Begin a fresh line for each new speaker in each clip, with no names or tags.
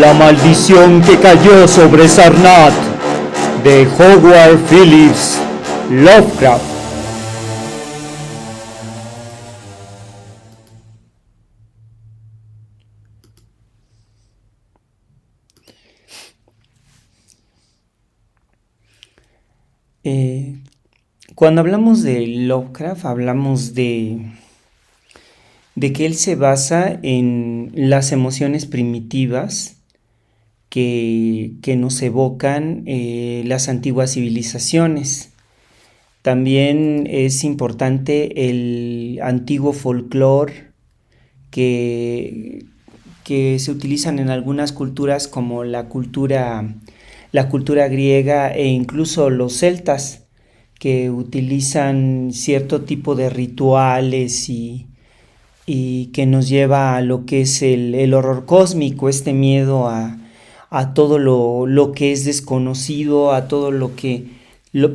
La maldición que cayó sobre Sarnath, de Howard Phillips Lovecraft. Cuando hablamos de Lovecraft, hablamos de que él se basa en las emociones primitivas que nos evocan las antiguas civilizaciones. También es importante el antiguo folclore que se utilizan en algunas culturas, como la cultura griega e incluso los celtas, que utilizan cierto tipo de rituales y que nos lleva a lo que es el horror cósmico, este miedo a todo lo que es desconocido, a todo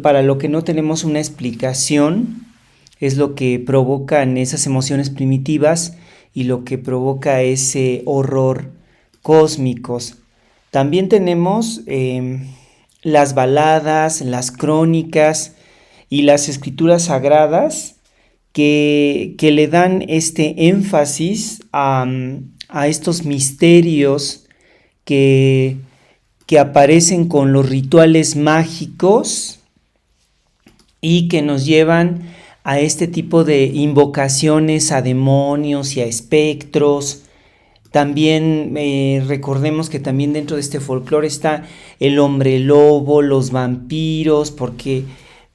para lo que no tenemos una explicación, es lo que provocan esas emociones primitivas y lo que provoca ese horror cósmicos. También tenemos las baladas, las crónicas y las escrituras sagradas que le dan este énfasis a estos misterios que aparecen con los rituales mágicos y que nos llevan a este tipo de invocaciones a demonios y a espectros. También recordemos que también dentro de este folclore está el hombre lobo, los vampiros, porque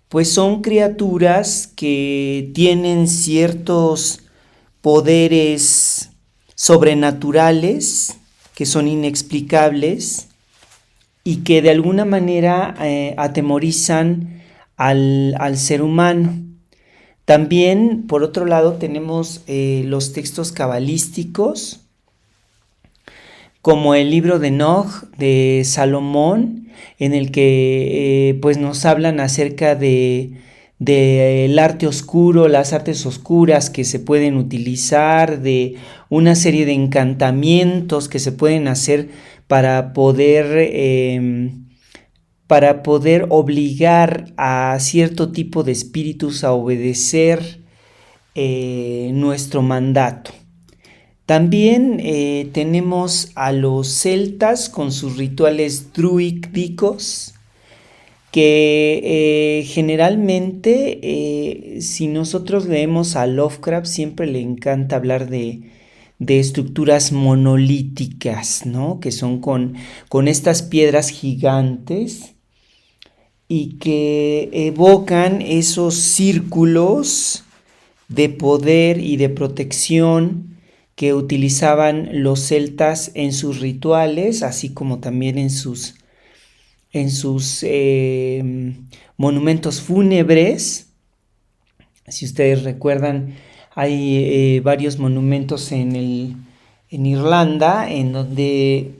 pues son criaturas que tienen ciertos poderes sobrenaturales que son inexplicables y que de alguna manera atemorizan al ser humano. También, por otro lado, tenemos los textos cabalísticos, como el libro de Enoch de Salomón, en el que pues nos hablan acerca del arte oscuro, las artes oscuras que se pueden utilizar, de una serie de encantamientos que se pueden hacer para poder obligar a cierto tipo de espíritus a obedecer nuestro mandato. También tenemos a los celtas con sus rituales druídicos, que generalmente si nosotros leemos a Lovecraft siempre le encanta hablar de estructuras monolíticas, ¿no? Que son con estas piedras gigantes y que evocan esos círculos de poder y de protección que utilizaban los celtas en sus rituales, así como también en sus monumentos fúnebres. Si ustedes recuerdan, hay varios monumentos en Irlanda en donde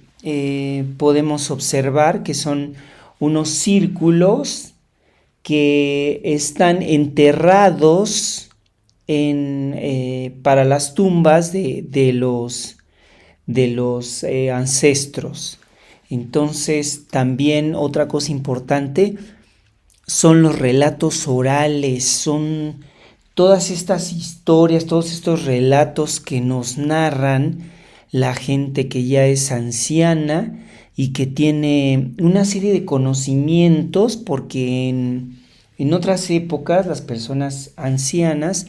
podemos observar que son unos círculos que están enterrados para las tumbas de los ancestros. Entonces, también otra cosa importante son los relatos orales, son todas estas historias, todos estos relatos que nos narran la gente que ya es anciana y que tiene una serie de conocimientos, porque en otras épocas las personas ancianas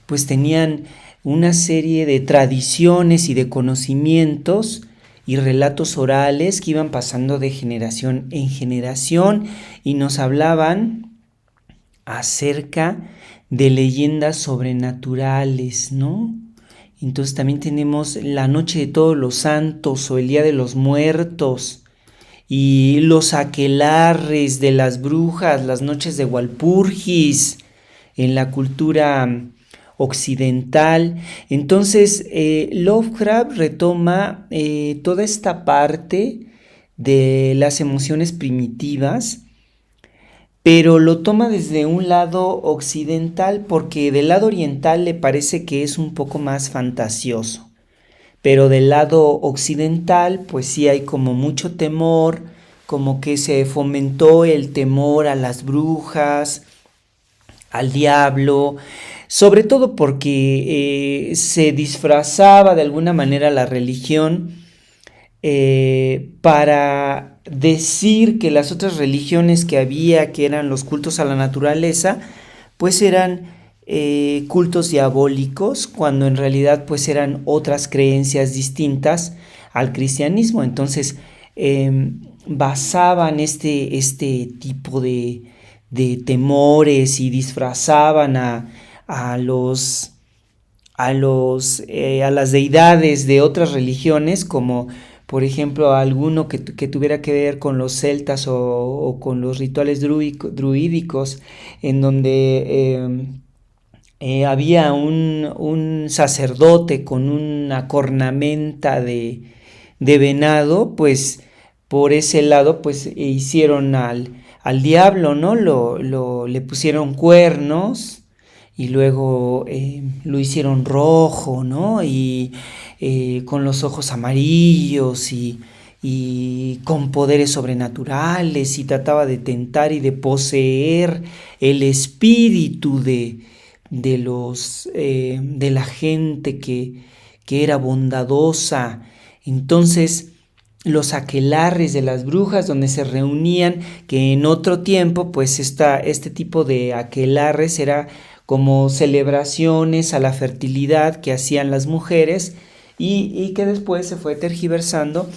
pues tenían una serie de tradiciones y de conocimientos y relatos orales que iban pasando de generación en generación y nos hablaban acerca de leyendas sobrenaturales, ¿no? Entonces también tenemos la Noche de Todos los Santos o el Día de los Muertos y los aquelarres de las brujas, las noches de Walpurgis en la cultura occidental. Entonces Lovecraft retoma toda esta parte de las emociones primitivas, pero lo toma desde un lado occidental porque del lado oriental le parece que es un poco más fantasioso. Pero del lado occidental pues sí hay como mucho temor, como que se fomentó el temor a las brujas, al diablo, sobre todo porque se disfrazaba de alguna manera la religión para decir que las otras religiones que había, que eran los cultos a la naturaleza, pues eran cultos diabólicos, cuando en realidad pues eran otras creencias distintas al cristianismo. Entonces basaban este tipo de temores y disfrazaban a los a las deidades de otras religiones, como por ejemplo alguno que tuviera que ver con los celtas o con los rituales druídicos, en donde había un sacerdote con una cornamenta de venado, pues por ese lado pues hicieron al diablo, ¿no? Le pusieron cuernos y luego lo hicieron rojo, ¿no? Y con los ojos amarillos y con poderes sobrenaturales, y trataba de tentar y de poseer el espíritu de la gente que era bondadosa. Entonces los aquelarres de las brujas, donde se reunían, que en otro tiempo pues este tipo de aquelarres era como celebraciones a la fertilidad que hacían las mujeres, y que después se fue tergiversando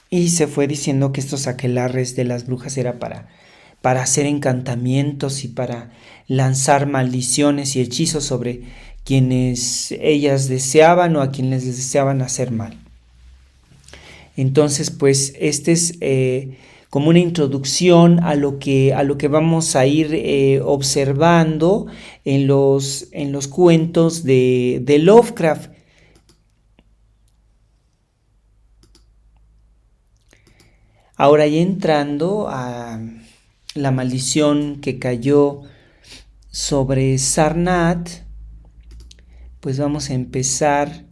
y se fue diciendo que estos aquelarres de las brujas era para hacer encantamientos y para lanzar maldiciones y hechizos sobre quienes ellas deseaban o a quienes les deseaban hacer mal. Entonces, pues este es como una introducción a lo que vamos a ir observando en los cuentos de Lovecraft. Ahora ya entrando a la maldición que cayó sobre Sarnath, pues vamos a empezar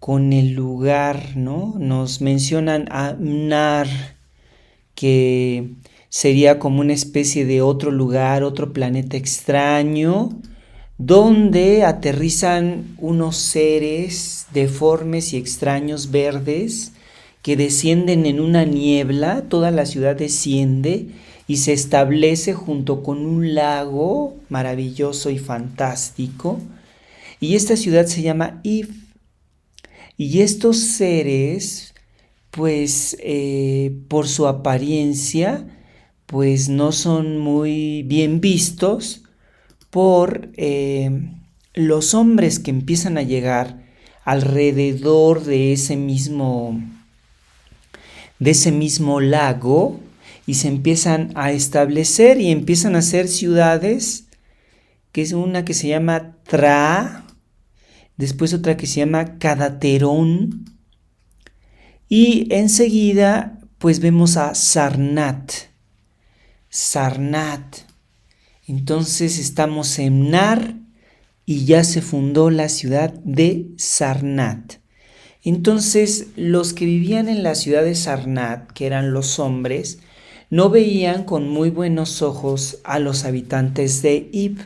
con el lugar, ¿no? Nos mencionan a Mnar, que sería como una especie de otro lugar, otro planeta extraño, donde aterrizan unos seres deformes y extraños verdes que descienden en una niebla. Toda la ciudad desciende y se establece junto con un lago maravilloso y fantástico, y esta ciudad se llama If. Y estos seres, pues por su apariencia, pues no son muy bien vistos por los hombres que empiezan a llegar alrededor de ese mismo lago, y se empiezan a establecer y empiezan a hacer ciudades, que es una que se llama Tra, después otra que se llama Cadaterón, y enseguida pues vemos a Sarnath. Entonces estamos en Nar y ya se fundó la ciudad de Sarnath. Entonces los que vivían en la ciudad de Sarnath, que eran los hombres, no veían con muy buenos ojos a los habitantes de Ib,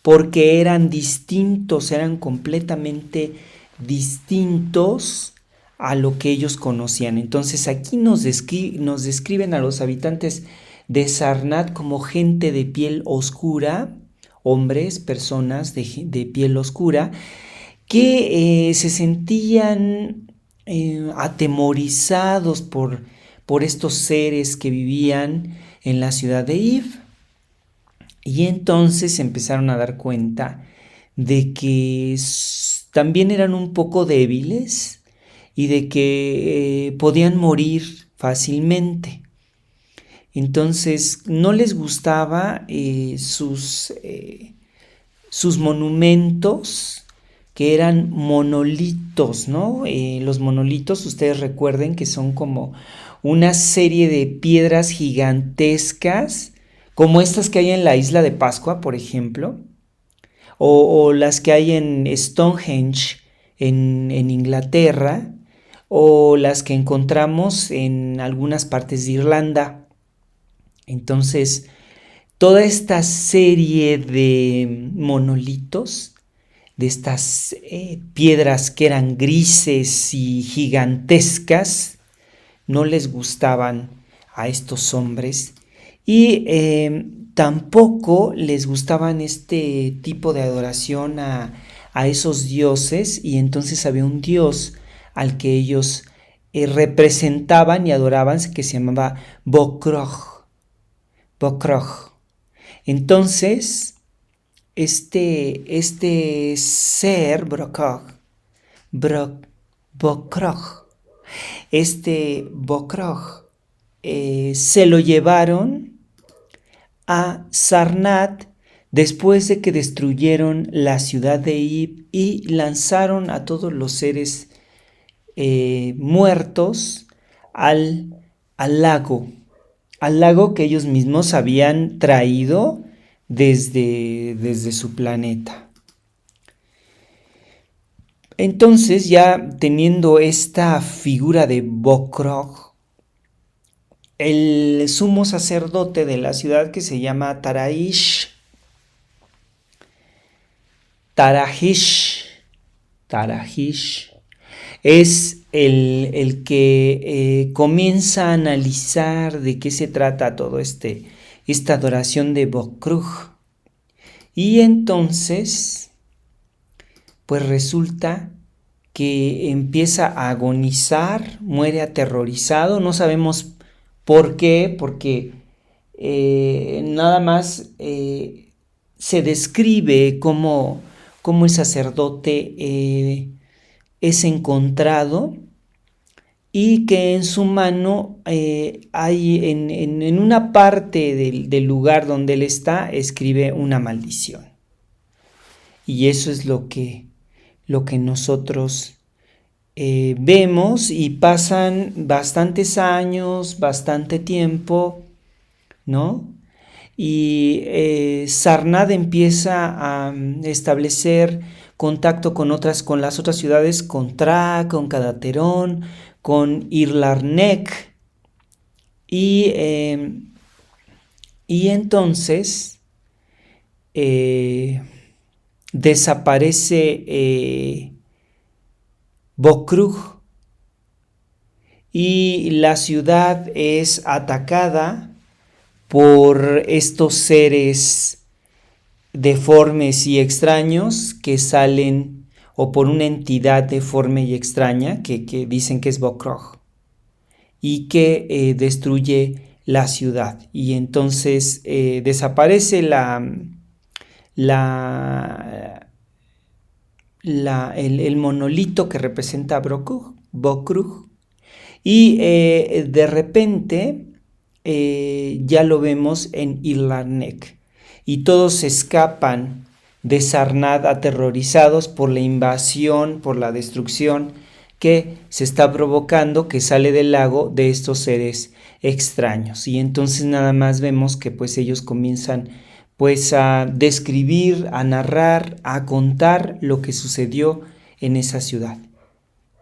porque eran distintos, eran completamente distintos a lo que ellos conocían. Entonces aquí nos describen a los habitantes de Sarnath como gente de piel oscura, hombres, personas de piel oscura, que se sentían atemorizados por estos seres que vivían en la ciudad de Iv. Y entonces se empezaron a dar cuenta de que también eran un poco débiles y de que podían morir fácilmente. Entonces no les gustaba sus monumentos, que eran monolitos, ¿no? Los monolitos, ustedes recuerden que son como una serie de piedras gigantescas, como estas que hay en la isla de Pascua, por ejemplo, o las que hay en Stonehenge, en Inglaterra, o las que encontramos en algunas partes de Irlanda. Entonces, toda esta serie de monolitos, de estas piedras que eran grises y gigantescas, no les gustaban a estos hombres y tampoco les gustaban este tipo de adoración a esos dioses, y entonces había un dios al que ellos representaban y adoraban, que se llamaba Bocrog. Bocrog. Entonces, este ser, Bocrog, Bocrog, se lo llevaron a Sarnath después de que destruyeron la ciudad de Ib y lanzaron a todos los seres muertos al lago, que ellos mismos habían traído desde su planeta. Entonces, ya teniendo esta figura de Bocrog, el sumo sacerdote de la ciudad, que se llama Tarahish, es el que comienza a analizar de qué se trata todo esta adoración de Bocrog. Y entonces, pues resulta que empieza a agonizar, muere aterrorizado, no sabemos por qué, porque nada más se describe cómo el sacerdote es encontrado y que en su mano hay en una parte del lugar donde él está, escribe una maldición. Y eso es lo que nosotros vemos, y pasan bastantes años, bastante tiempo, ¿no? Y Sarnath empieza a establecer contacto con las otras ciudades, con Trac, con Cadaterón, con Irlarnec, y entonces desaparece Bocrug y la ciudad es atacada por estos seres deformes y extraños que salen, o por una entidad deforme y extraña que dicen que es Bocrog, y que destruye la ciudad. Y entonces desaparece el monolito que representa a Bocrug, y de repente ya lo vemos en Irlarnec, y todos escapan de Sarnath aterrorizados por la invasión, por la destrucción que se está provocando, que sale del lago de estos seres extraños. Y entonces nada más vemos que pues ellos comienzan pues a describir, a narrar, a contar lo que sucedió en esa ciudad.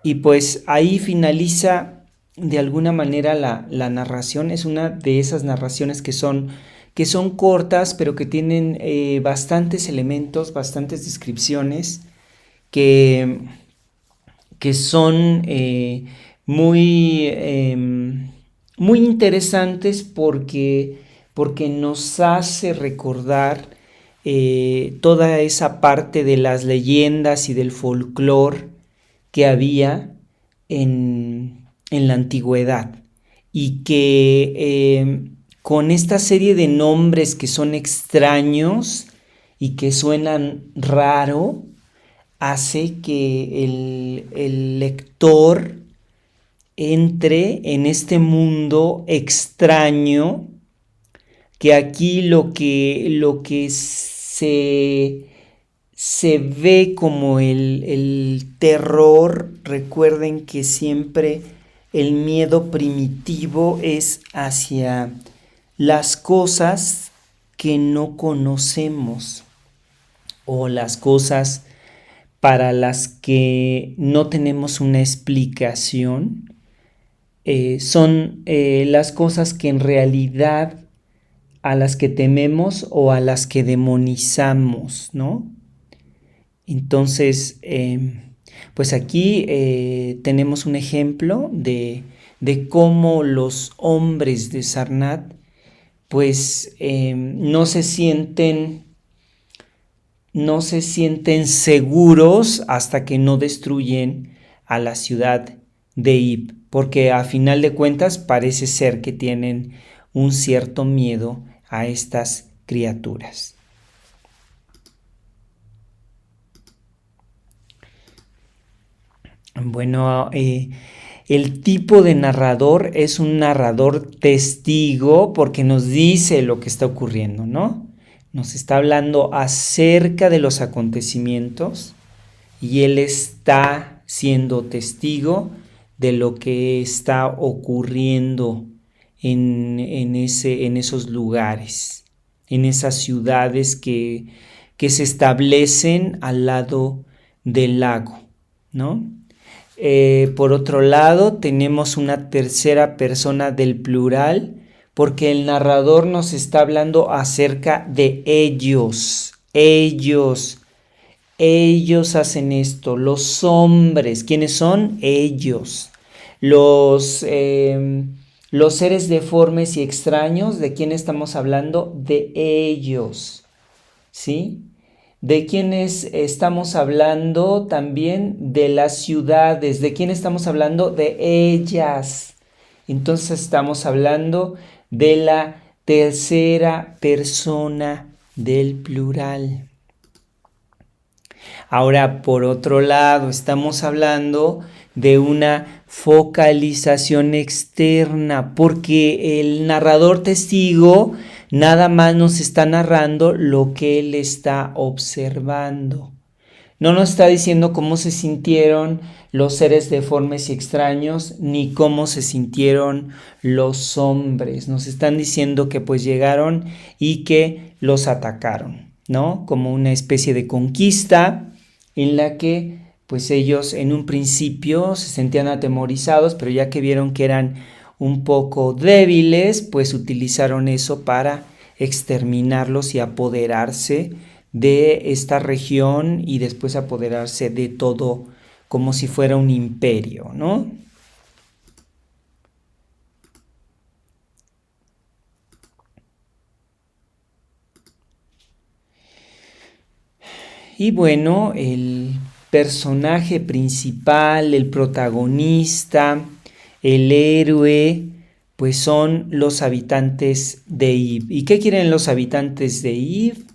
Y pues ahí finaliza de alguna manera la narración. Es una de esas narraciones que son cortas, pero que tienen bastantes elementos, bastantes descripciones que son muy interesantes, porque nos hace recordar toda esa parte de las leyendas y del folclore que había en la antigüedad y que con esta serie de nombres que son extraños y que suenan raro, hace que el lector entre en este mundo extraño, que aquí lo que se ve como el terror. Recuerden que siempre el miedo primitivo es hacia las cosas que no conocemos o las cosas para las que no tenemos una explicación. Son las cosas que en realidad a las que tememos o a las que demonizamos, ¿no? Entonces, pues aquí tenemos un ejemplo de cómo los hombres de Sarnath pues no se sienten seguros hasta que no destruyen a la ciudad de Ib, porque a final de cuentas parece ser que tienen un cierto miedo a estas criaturas. Bueno, el tipo de narrador es un narrador testigo porque nos dice lo que está ocurriendo, ¿no? Nos está hablando acerca de los acontecimientos y él está siendo testigo de lo que está ocurriendo en esos lugares, en esas ciudades que se establecen al lado del lago, ¿no? Por otro lado, tenemos una tercera persona del plural, porque el narrador nos está hablando acerca de ellos. Ellos hacen esto, los hombres. ¿Quiénes son? Ellos. Los seres deformes y extraños, ¿de quién estamos hablando? De ellos, ¿sí? ¿De quiénes estamos hablando? También de las ciudades. ¿De quién estamos hablando? De ellas. Entonces estamos hablando de la tercera persona del plural. Ahora, por otro lado, estamos hablando de una focalización externa, porque el narrador testigo nada más nos está narrando lo que él está observando. No nos está diciendo cómo se sintieron los seres deformes y extraños, ni cómo se sintieron los hombres. Nos están diciendo que pues llegaron y que los atacaron, ¿no? Como una especie de conquista en la que pues ellos en un principio se sentían atemorizados, pero ya que vieron que eran un poco débiles, pues utilizaron eso para exterminarlos y apoderarse de esta región y después apoderarse de todo como si fuera un imperio, ¿no? Y bueno, el personaje principal, el protagonista, el héroe, pues son los habitantes de Ib. ¿Y qué quieren los habitantes de Ib?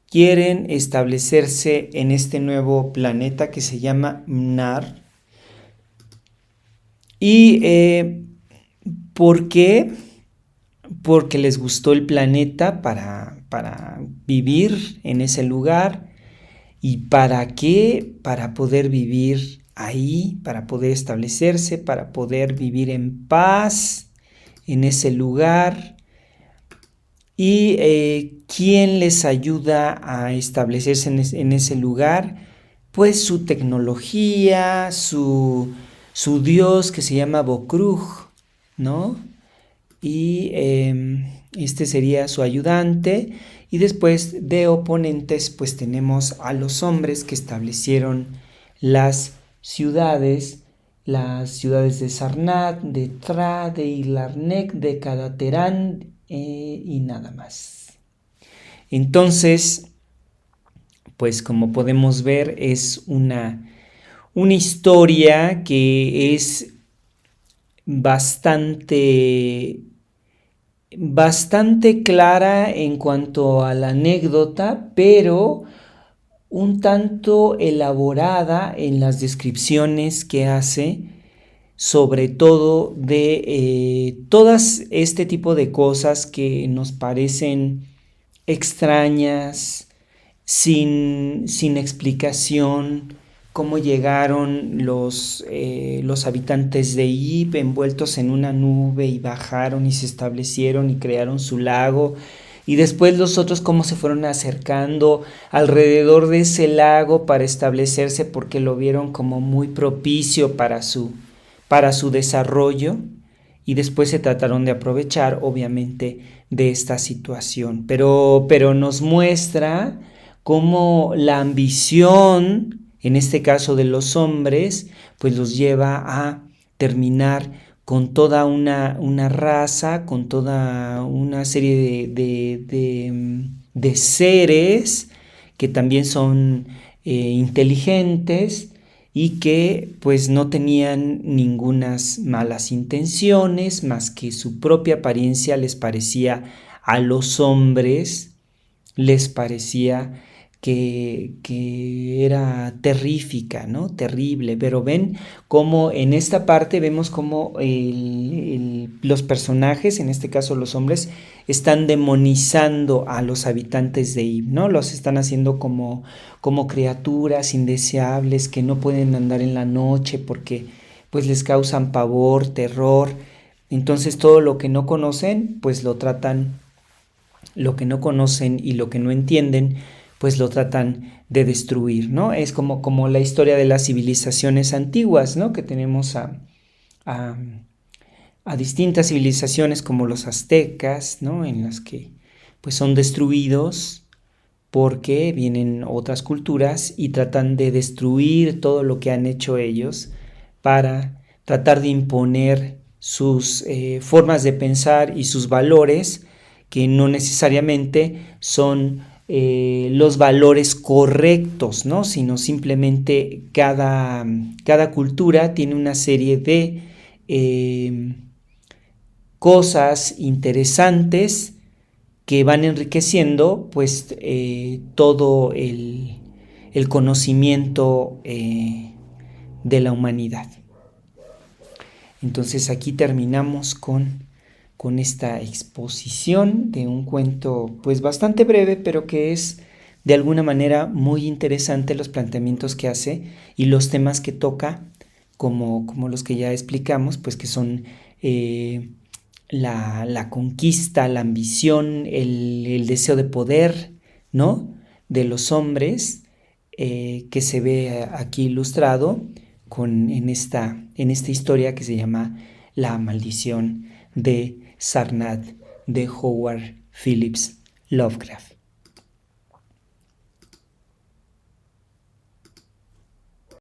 Quieren establecerse en este nuevo planeta que se llama Mnar. ¿Y por qué? Porque les gustó el planeta para vivir en ese lugar. ¿Y para qué? Para poder vivir ahí, para poder establecerse, para poder vivir en paz en ese lugar. ¿Y quién les ayuda a establecerse en ese lugar? Pues su tecnología, su dios que se llama Bokruj, ¿no? Y este sería su ayudante. Y después de oponentes pues tenemos a los hombres que establecieron las ciudades de Sarnath, de Tra, de Ilarnec, de Cadaterán y nada más. Entonces pues como podemos ver es una historia que es bastante, bastante clara en cuanto a la anécdota, pero un tanto elaborada en las descripciones que hace, sobre todo de todas este tipo de cosas que nos parecen extrañas, sin explicación, cómo llegaron los habitantes de Ib envueltos en una nube y bajaron y se establecieron y crearon su lago, y después los otros cómo se fueron acercando alrededor de ese lago para establecerse porque lo vieron como muy propicio para su desarrollo, y después se trataron de aprovechar obviamente de esta situación, pero nos muestra cómo la ambición, en este caso de los hombres, pues los lleva a terminar con toda una raza, con toda una serie de seres que también son inteligentes y que pues no tenían ningunas malas intenciones, más que su propia apariencia les parecía a los hombres, les parecía que era terrífica, ¿no? Terrible, pero ven cómo en esta parte vemos cómo los personajes, en este caso los hombres, están demonizando a los habitantes de Ib, ¿no? Los están haciendo como criaturas indeseables que no pueden andar en la noche porque pues les causan pavor, terror. Entonces todo lo que no conocen, pues lo que no conocen y lo que no entienden, pues lo tratan de destruir, ¿no? Es como la historia de las civilizaciones antiguas, ¿no? Que tenemos a, a distintas civilizaciones como los aztecas, ¿no? En las que pues son destruidos porque vienen otras culturas y tratan de destruir todo lo que han hecho ellos para tratar de imponer sus formas de pensar y sus valores, que no necesariamente son los valores correctos, ¿no? Sino simplemente cada cultura tiene una serie de cosas interesantes que van enriqueciendo pues todo el conocimiento de la humanidad. Entonces aquí terminamos con esta exposición de un cuento pues bastante breve, pero que es de alguna manera muy interesante los planteamientos que hace y los temas que toca, como los que ya explicamos, pues que son la conquista, la ambición, el deseo de poder, ¿no? De los hombres, que se ve aquí ilustrado en esta historia que se llama La maldición de Sarnath, de Howard Phillips Lovecraft.